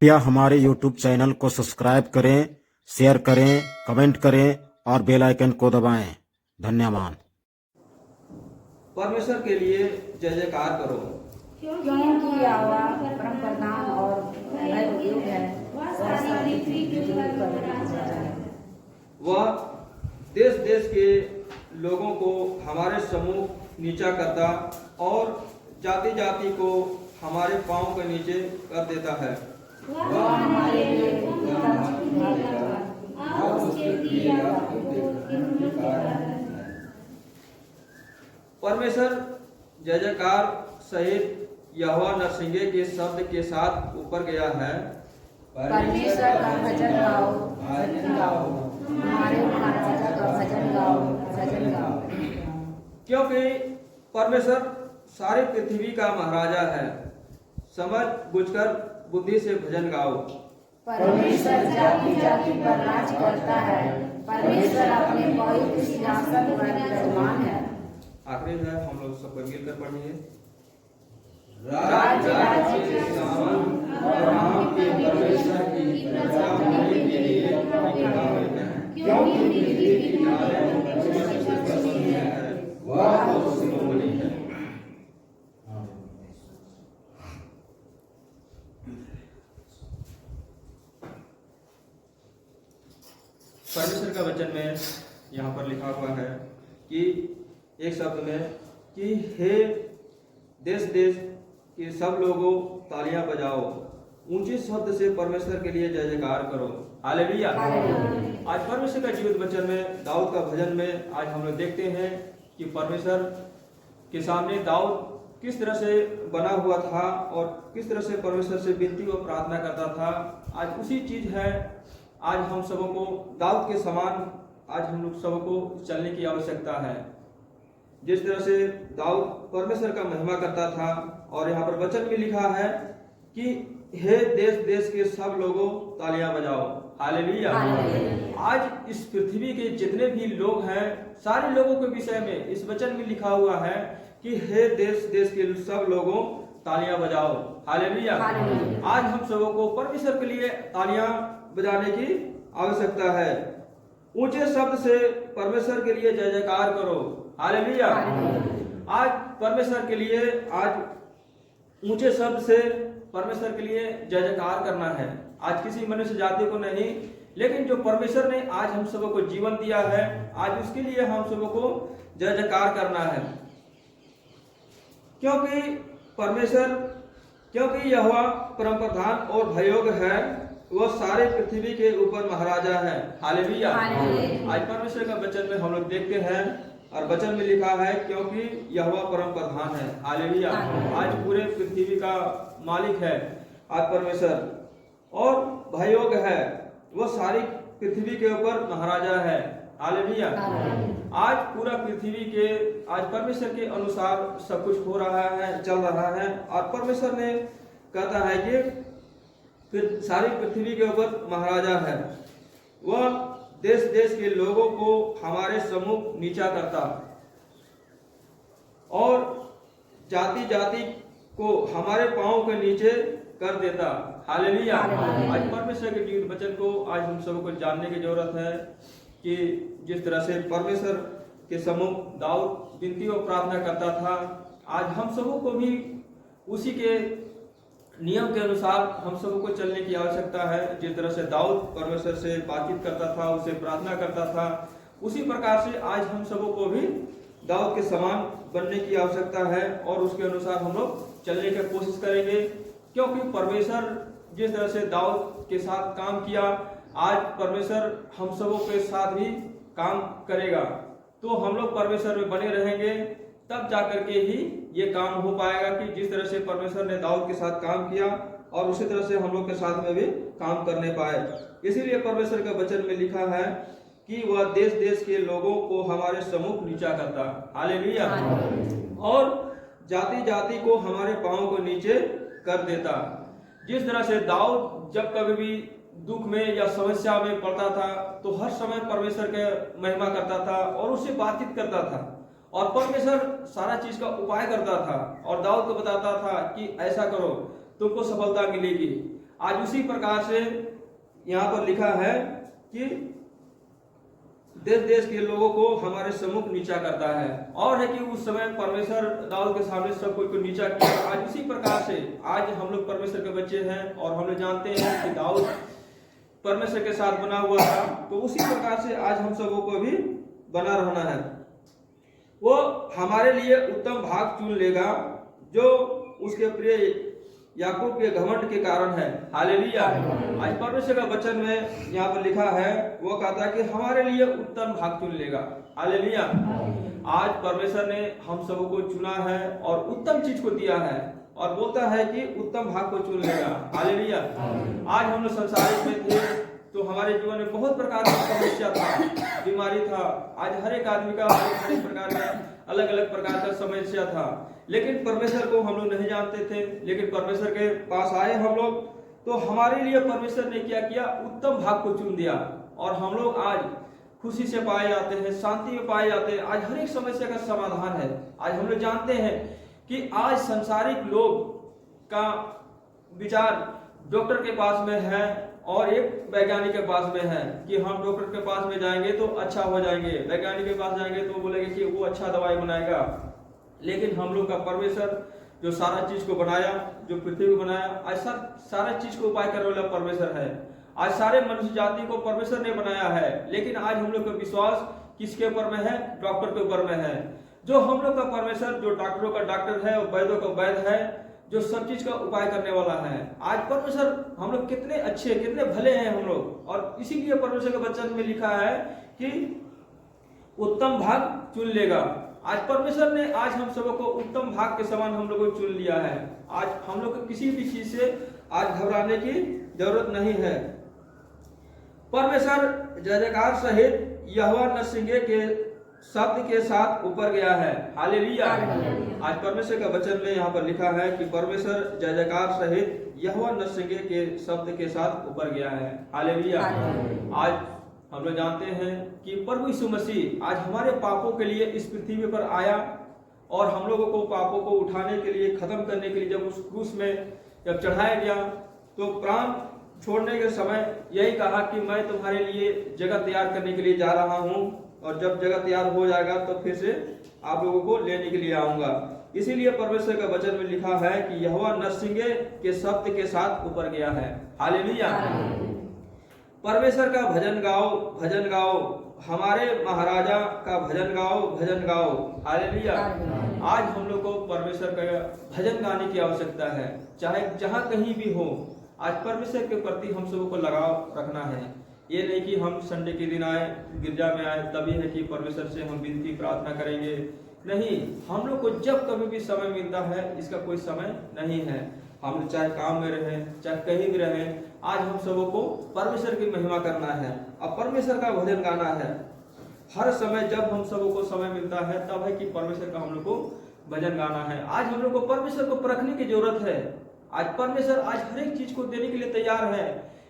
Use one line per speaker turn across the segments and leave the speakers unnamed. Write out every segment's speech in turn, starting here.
कृपया हमारे YouTube channel को सब्सक्राइब करें, शेयर करें, कमेंट करें और बेल आइकन को दबाएं। धन्यवाद।
परमेश्वर के लिए जय जयकार करो,
क्योंकि यहोवा परम प्रधान और भययोग है।
वह देश देश के लोगों को हमारे सम्मुख नीचा करता और जाति जाति को हमारे पांव के नीचे कर देता है।
वह हमारे लिए
परमेश्वर जय जयकार सहित यहोवा नरसिंगे के शब्द के साथ ऊपर गया है।
परमेश्वर का भजन गाओ, भजन गाओ, हमारे महाराजा का भजन गाओ, भजन गाओ।
क्योंकि परमेश्वर सारी पृथ्वी का महाराजा है। समझ बुझकर बुद्धि से भजन गाओ।
परमेश्वर जाति जाति पर राज करता है। परमेश्वर अपने पवित्र सिंहासन पर विराजमान है।
आखिरी है, हम लोग सब मिलकर पढ़ेंगे।
राज्य राज्य
के सामंत और नाम के परमेश्वर की प्रजा होने के लिए खड़ा है। क्योंकि पृथ्वी की नावें परमेश्वर से बसी है, वह तो शिरोमणि है। परमेश्वर का वचन में यहाँ पर लिखा हुआ है कि एक शब्द में कि हे देश देश के सब लोगों तालियां बजाओ, ऊंचे शब्द से परमेश्वर के लिए जय जयकार करो। हालेलुया। आज परमेश्वर का जीवित वचन में दाऊद का भजन में आज हम लोग देखते हैं कि परमेश्वर के सामने दाऊद किस तरह से बना हुआ था और किस तरह से परमेश्वर से विनती और प्रार्थना करता था। आज उसी चीज है, आज हम सबों को दाऊद के समान आज हम लोग सबों को चलने की आवश्यकता है। जिस तरह से दाऊद परमेश्वर का महिमा करता था और यहाँ पर वचन में लिखा है कि हे देश देश के सब लोगों तालियां बजाओ। हालेलुया। आज इस पृथ्वी के जितने भी लोग हैं, सारे लोगों के विषय में इस वचन में लिखा हुआ है कि हे देश देश के सब लोगों तालियां बजाओ। हालेलुया। आज हम सबों को परमेश्वर के लिए तालियां बजाने की आवश्यकता है। ऊंचे शब्द से परमेश्वर के लिए जय जयकार करो। हालेलुया। आज परमेश्वर के लिए आज ऊंचे शब्द से परमेश्वर के लिए जय जयकार करना है। आज किसी मनुष्य जाति को नहीं, लेकिन जो परमेश्वर ने आज हम सबों को जीवन दिया है, आज उसके लिए हम सबों को जय जयकार करना है। क्योंकि परमेश्वर, क्योंकि यहोवा परम प्रधान और भययोग है, वह सारे पृथ्वी के ऊपर महाराजा है। हालेलुया। आज परमेश्वर का वचन में हम लोग देखते हैं और वचन में लिखा है क्योंकि यहोवा परम प्रधान है। हालेलुया। आज पूरे पृथ्वी का मालिक है आज परमेश्वर, और भययोग है, वह सारी पृथ्वी के ऊपर महाराजा है। हालेलुया। आज पूरा पृथ्वी के आज परमेश्वर के अनुसार सब कुछ हो रहा है, चल रहा है, और परमेश्वर ने कहता है कि फिर सारी पृथ्वी के ऊपर महाराजा है। वह देश देश के लोगों को हमारे सम्मुख नीचा करता और जाति जाति को हमारे पांव के नीचे कर देता। हालेलुया। आज परमेश्वर के जीवित वचन को आज हम सबको जानने की जरूरत है कि जिस तरह से परमेश्वर के सम्मुख दाऊद विनती और प्रार्थना करता था, आज हम सबों को भी उसी के नियम के अनुसार हम सबों को चलने की आवश्यकता है। जिस तरह से दाऊद परमेश्वर से बातचीत करता था, उससे प्रार्थना करता था, उसी प्रकार से आज हम सबों को भी दाऊद के समान बनने की आवश्यकता है और उसके अनुसार हम लोग चलने की कोशिश करेंगे। क्योंकि परमेश्वर जिस तरह से दाऊद के साथ काम किया, आज परमेश्वर हम सबों के साथ भी काम करेगा। तो हम लोग परमेश्वर में बने रहेंगे, तब जाकर के ही ये काम हो पाएगा कि जिस तरह से परमेश्वर ने दाऊद के साथ काम किया और उसी तरह से हम लोग के साथ में भी काम करने पाए। इसीलिए परमेश्वर के वचन में लिखा है कि वह देश देश के लोगों को हमारे सम्मुख नीचा करता। हालेलुया। और जाति जाति को हमारे पांव को नीचे कर देता। जिस तरह से दाऊद जब कभी भी दुख में या समस्या में पड़ता था तो हर समय परमेश्वर के महिमा करता था और उससे बातचीत करता था और परमेश्वर सारा चीज का उपाय करता था और दाऊद को बताता था कि ऐसा करो तुमको सफलता मिलेगी। आज उसी प्रकार से यहाँ पर लिखा है कि देश देश के लोगों को हमारे सम्मुख नीचा करता है। और है कि उस समय परमेश्वर दाऊद के सामने सब कोई को नीचा किया। आज उसी प्रकार से आज हम लोग परमेश्वर के बच्चे हैं और हम लोग जानते हैं कि दाऊद परमेश्वर के साथ बना हुआ था, तो उसी प्रकार से आज हम सबों को भी बना रहना है। वो हमारे लिए उत्तम भाग चुन लेगा जो उसके प्रिय याकूब के घमंड के कारण है। हालेलुया। आज परमेश्वर का वचन में यहाँ पर लिखा है, वो कहता है कि हमारे लिए उत्तम भाग चुन लेगा। हालेलुया। आज परमेश्वर ने हम सबों को चुना है और उत्तम चीज को दिया है और बोलता है कि उत्तम भाग को चुन लेगा। हालेलुया। आज हम लोग संसारिक में थे तो हमारे जीवन में बहुत प्रकार की समस्या था, बीमारी था। आज हर एक आदमी का हर एक प्रकार का अलग अलग प्रकार का समस्या था, लेकिन परमेश्वर को हम लोग नहीं जानते थे। लेकिन परमेश्वर के पास आए हम लोग, तो हमारे लिए परमेश्वर ने क्या किया, उत्तम भाग को चुन दिया और हम लोग आज खुशी से पाए जाते हैं, शांति में पाए जाते हैं। आज हर एक समस्या का समाधान है। आज हम लोग जानते हैं कि आज संसारिक लोग का विचार डॉक्टर के पास में है और एक वैज्ञानिक के पास में है कि हम डॉक्टर के पास में जाएंगे तो अच्छा हो जाएंगे, वैज्ञानिक के पास जाएंगे तो बोलेंगे कि वो अच्छा दवाई बनाएगा। लेकिन हम लोग का परमेश्वर जो सारा चीज को बनाया, जो पृथ्वी को बनाया, आज सारा चीज को उपाय करने वाला परमेश्वर है। आज सारे मनुष्य जाति को परमेश्वर ने बनाया है, लेकिन आज हम लोग का विश्वास किसके ऊपर में है, डॉक्टर के ऊपर में है। जो हम लोग का परमेश्वर जो डॉक्टरों का डॉक्टर है और वैद्यों का वैद्य है, जो सब चीज का उपाय करने वाला है। आज परमेश्वर हम लोग कितने अच्छे कितने भले हैं हम लोग, और इसीलिए परमेश्वर के वचन में लिखा है कि उत्तम भाग चुन लेगा। आज परमेश्वर ने आज हम सबों को उत्तम भाग के समान हम लोगों को चुन लिया है। आज हम लोग को किसी भी चीज से आज घबराने की जरूरत नहीं है। परमेश्वर जय जयकार सहित यहोवा नरसिंगे के शब्द के साथ ऊपर गया है। हालेलुया। आज परमेश्वर का वचन में यहाँ पर लिखा है कि परमेश्वर जय जयकार सहित यहोवा नरसिंगे के शब्द के साथ ऊपर गया है। हालेलुया। आज हम लोग जानते हैं कि प्रभु यीशु मसीह आज हमारे पापों के लिए इस पृथ्वी पर आया और हम लोगों को पापों को उठाने के लिए, खत्म करने के लिए जब उस क्रूस में जब चढ़ाया गया तो प्राण छोड़ने के समय यही कहा कि मैं तुम्हारे लिए जगह तैयार करने के लिए जा रहा हूं और जब जगह तैयार हो जाएगा तो फिर से आप लोगों को लेने के लिए आऊंगा। इसीलिए परमेश्वर का वचन में लिखा है कि यहोवा नरसिंगे के शब्द के साथ ऊपर गया है। हालेलुया। परमेश्वर का भजन गाओ, भजन गाओ, हमारे महाराजा का भजन गाओ, भजन गाओ। हालेलुया। आज हम लोग को परमेश्वर का भजन गाने की आवश्यकता है, चाहे जहां कहीं भी हो। आज परमेश्वर के प्रति हम सबों को लगाव रखना है। ये नहीं कि हम संडे के दिन आए, गिरजा में आए, तभी है कि परमेश्वर से हम विनती प्रार्थना करेंगे। नहीं, हम लोग को जब कभी भी समय मिलता है, इसका कोई समय नहीं है। हम चाहे काम में रहें, चाहे कहीं भी रहें, आज हम सबों को परमेश्वर की महिमा करना है और परमेश्वर का भजन गाना है। हर समय जब हम सबों को समय मिलता है तब है कि परमेश्वर का हम लोग को भजन गाना है। आज हम लोग को परमेश्वर को परखने की जरूरत है। आज परमेश्वर आज हर एक चीज को देने के लिए तैयार है,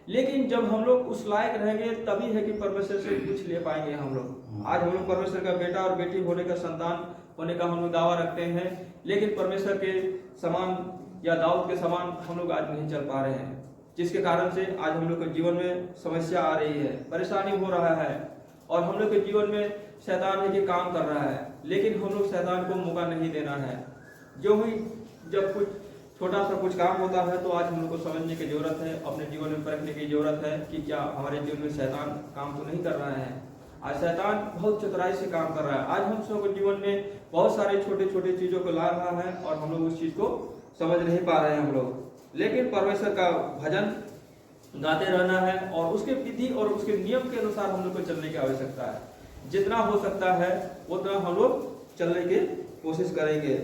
लेकिन जब हम लोग उस लायक रहेंगे तभी है कि परमेश्वर से कुछ ले पाएंगे हम लोग। आज हम लोग परमेश्वर का बेटा और बेटी होने का, संतान होने का हम लोग दावा रखते हैं, लेकिन परमेश्वर के समान या दाऊद के समान हम लोग आज नहीं चल पा रहे हैं, जिसके कारण से आज हम लोग के जीवन में समस्या आ रही है, परेशानी हो रहा है और हम लोग के जीवन में शैतान है कि काम कर रहा है, लेकिन हम लोग शैतान को मौका नहीं देना है। जो ही जब कुछ छोटा सा कुछ काम होता है तो आज हम लोग को समझने की जरूरत है, अपने जीवन में परखने की जरूरत है कि क्या हमारे जीवन में शैतान काम तो नहीं कर रहा है। आज शैतान बहुत चतुराई से काम कर रहा है। आज हम सब जीवन में बहुत सारे छोटे छोटे चीजों को ला रहा है और हम लोग उस चीज को समझ नहीं पा रहे हैं हम लोग। लेकिन परमेश्वर का भजन गाते रहना है और उसके विधि और उसके नियम के अनुसार हम लोग को चलने की आवश्यकता है। जितना हो सकता है उतना हम लोग चलने की कोशिश करेंगे,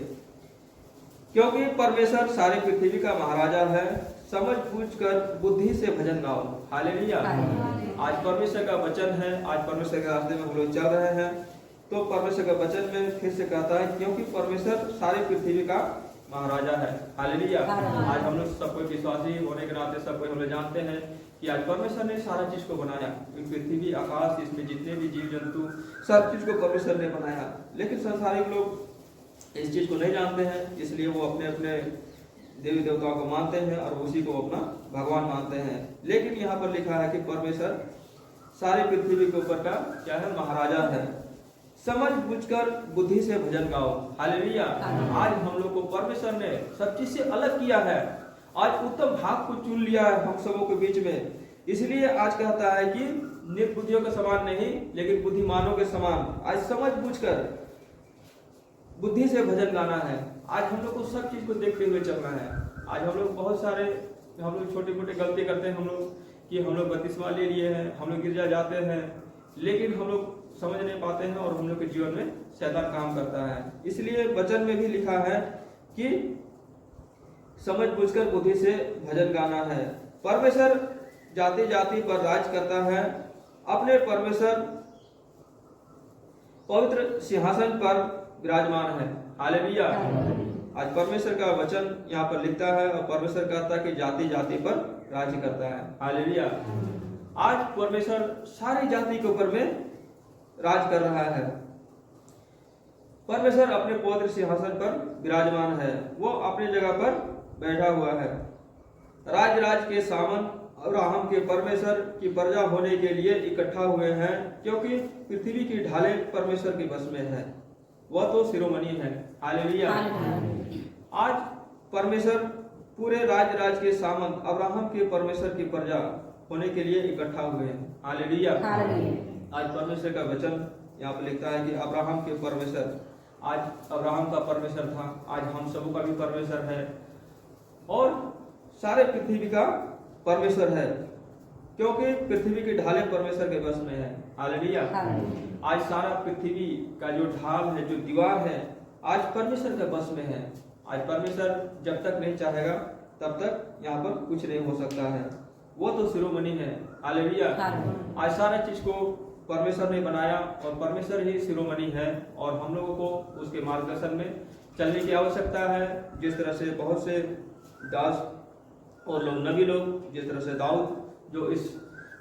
क्योंकि परमेश्वर सारी पृथ्वी का महाराजा है। समझ बूझ कर बुद्धि से भजन गाओ। हालेलुया। आज परमेश्वर का वचन है, आज परमेश्वर के रास्ते में हम लोग चल रहे हैं, तो परमेश्वर का वचन में फिर से कहता है क्योंकि परमेश्वर सारी पृथ्वी का महाराजा है। हालेलुया। आज हम लोग सब कोई विश्वासी होने के नाते सब कोई हम लोग जानते हैं कि आज परमेश्वर ने सारा चीज को बनाया, पृथ्वी, आकाश, इसमें जितने भी जीव जंतु, सब चीज को परमेश्वर ने बनाया। लेकिन संसारिक लोग इस चीज को नहीं जानते हैं, इसलिए वो अपने अपने देवी देवताओं को मानते हैं और उसी को अपना भगवान मानते हैं। लेकिन यहाँ पर लिखा है कि परमेश्वर सारी पृथ्वी के ऊपर का क्या है, महाराजा है। समझ बूझकर बुद्धि से भजन गाओ। हालेलुया। आज हम लोग को परमेश्वर ने सब चीज से अलग किया है। आज उत्तम भाग को चुन लिया है हम सबों के बीच में। इसलिए आज कहता है कि निर्बुद्धियों के समान नहीं, लेकिन बुद्धिमानों के समान। आज समझ बूझकर बुद्धि से भजन गाना है। आज हम लोग को सब चीज को देखते हुए चलना है। आज हम लोग बहुत सारे छोटे मोटे गलती करते हैं हम लोग, कि हम लोग बपतिस्मा ले लिए हैं, हम लोग गिरजा जाते हैं, लेकिन हम लोग समझ नहीं पाते हैं और हम लोग के जीवन में शैतान काम करता है। इसलिए वचन में भी लिखा है कि समझ बूझकर बुद्धि से भजन गाना है। परमेश्वर जाति जाति पर राज करता है। अपने परमेश्वर पवित्र सिंहासन पर विराजमान है। हालेलुया। आज परमेश्वर का वचन यहाँ पर लिखता है और परमेश्वर कहता है कि जाति जाति पर राज्य करता है। हालेलुया। आज परमेश्वर सारी जाति के ऊपर में राज कर रहा है। परमेश्वर अपने पवित्र सिंहासन पर विराजमान है। वो अपनी जगह पर बैठा हुआ है। राज राज के सामंत अब्राहम के परमेश्वर की प्रजा होने के लिए इकट्ठा हुए हैं, क्योंकि पृथ्वी की ढालें परमेश्वर के बस में है। वह तो शिरोमणि है। हालेलुया। आज परमेश्वर पूरे राज राज के सामंत अब्राहम के परमेश्वर की प्रजा होने के लिए इकट्ठा हुए हैं। हालेलुया। आज परमेश्वर का वचन यहाँ पर लिखता है कि अब्राहम के परमेश्वर, आज अब्राहम का परमेश्वर था, आज हम सबों का भी परमेश्वर है और सारे पृथ्वी का परमेश्वर है, क्योंकि पृथ्वी की ढालें परमेश्वर के बस में है। हालेलुया। आज सारा पृथ्वी का जो ढाल है, जो दीवार है, आज परमेश्वर के बस में है। आज परमेश्वर जब तक नहीं चाहेगा तब तक यहाँ पर कुछ नहीं हो सकता है। वो तो शिरोमणि है। हालेलुया। आज सारा चीज को परमेश्वर ने बनाया और परमेश्वर ही शिरोमणि है और हम लोगों को उसके मार्गदर्शन में चलने की आवश्यकता है। जिस तरह से बहुत से दास और लोग, नबी लोग, जिस तरह से दाऊद जो इस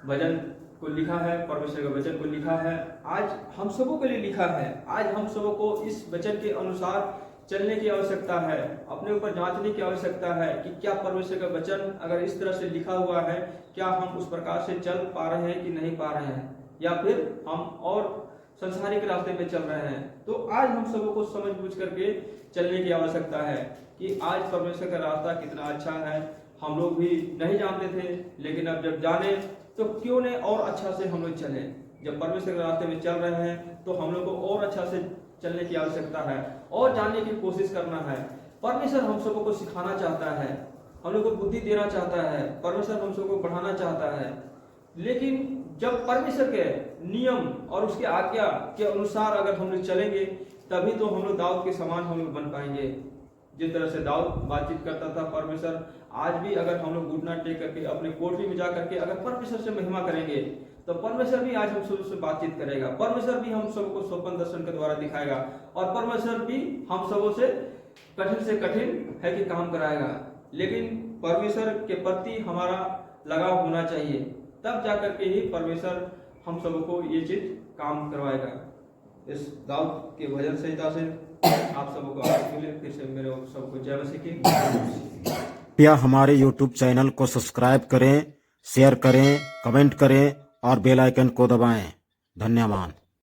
भजन को लिखा है, परमेश्वर के वचन को लिखा है, आज हम सबों के लिए लिखा है। आज हम सबों को इस वचन के अनुसार चलने की आवश्यकता है, अपने ऊपर जांचने की आवश्यकता है कि क्या परमेश्वर का वचन अगर इस तरह से लिखा हुआ है, क्या हम उस प्रकार से चल पा रहे हैं कि नहीं पा रहे हैं, या फिर हम और संसारिक रास्ते में चल रहे हैं। तो आज हम सबों को समझ बूझ करके चलने की आवश्यकता है कि आज परमेश्वर का रास्ता कितना अच्छा है। हम लोग भी नहीं जानते थे, लेकिन अब जब जाने तो क्यों नहीं और अच्छा से हम लोग चले। जब परमेश्वर के रास्ते में चल रहे हैं तो हम लोग को और अच्छा से चलने की आवश्यकता है और जानने की कोशिश करना है। परमेश्वर हम सबों को सिखाना चाहता है, हम लोग को बुद्धि देना चाहता है, परमेश्वर हम सबको बढ़ाना चाहता है। लेकिन जब परमेश्वर के नियम और उसके आज्ञा के अनुसार अगर हम लोग चलेंगे, तभी तो हम लोग दाऊद के समान हम लोग बन पाएंगे। जिस तरह से दाऊद बातचीत करता था परमेश्वर, आज भी अगर हम लोग घुटना टेक करके अपने कोठरी में जा करके अगर परमेश्वर से महिमा करेंगे, तो परमेश्वर भी आज हम सबसे बातचीत करेगा। परमेश्वर भी हम सबको स्वप्न दर्शन के द्वारा दिखाएगा और परमेश्वर भी हम सबों से कठिन है कि काम कराएगा। लेकिन परमेश्वर के प्रति हमारा लगाव होना चाहिए, तब जाकर के ही परमेश्वर हम सबको ये चीज काम करवाएगा। इस दाऊद के भजन संहिता से आप सबको आशीष मिले। फिर से मेरे सबको जय मसीह की।
कृपया हमारे YouTube चैनल को सब्सक्राइब करें, शेयर करें, कमेंट करें और बेल आइकन को दबाएं। धन्यवाद।